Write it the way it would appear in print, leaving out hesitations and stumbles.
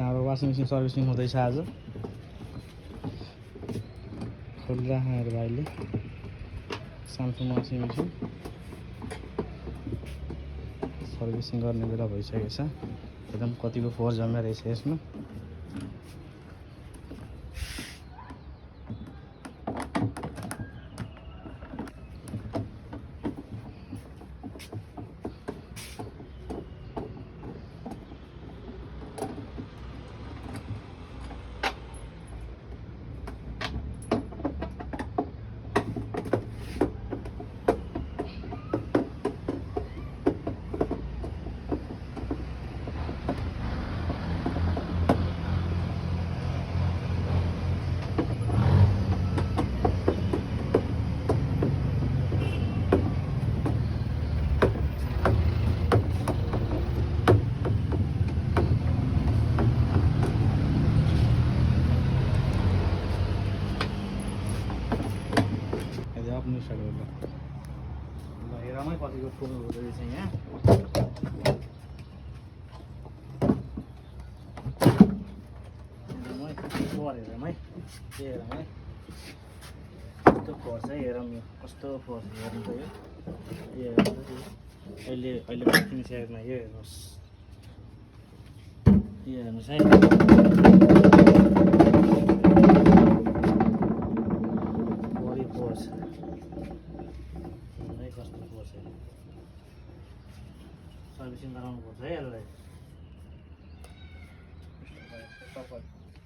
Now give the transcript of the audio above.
हाम्रो washing machine servicing हुँदैछ आज खोलिराखेको भाइले स्यामसङ वासिङ मेसिन सर्भिसिङ गर्ने बेला भइसकेको छ एकदम कतिको फोहोर जम्मेर रहेछ यसमा आफ्नो स्टार्ट गर्दा ल हेरमै कतिको फुल हुँदो रहेछ यहाँ हेरमै कस्तो फोहोर छ हेरौँ यो कस्तो फोहोर हेर्नु त यो अहिले किनिसकेकोमा यो हेर्नुहोस् यो हेर्नुहोस् है बढी फोहोर छ कस्तो फोहोर छ सर्भिसिङ गराउनु पर्छ है यसलाई